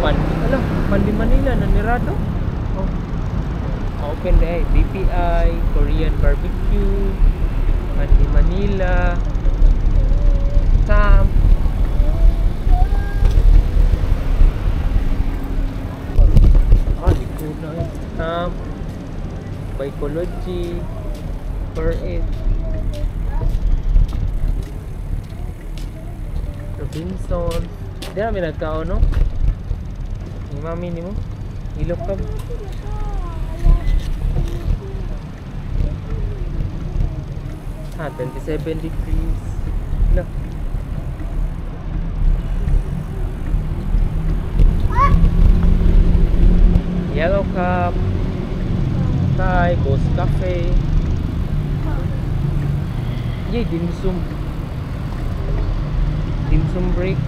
Ala, Pandi Manila na nirado. Oh. Open day, BPI, Korean barbecue, Pandi Manila, Sam. Likod na yun. Sam, Psychology, First Robinson. Di na minagkao, no? Ni mami ni mo ilok ka. Ha, 27 degrees. No. Yellow Cup, Thai, Ghost Cafe. Yay, dim sum break.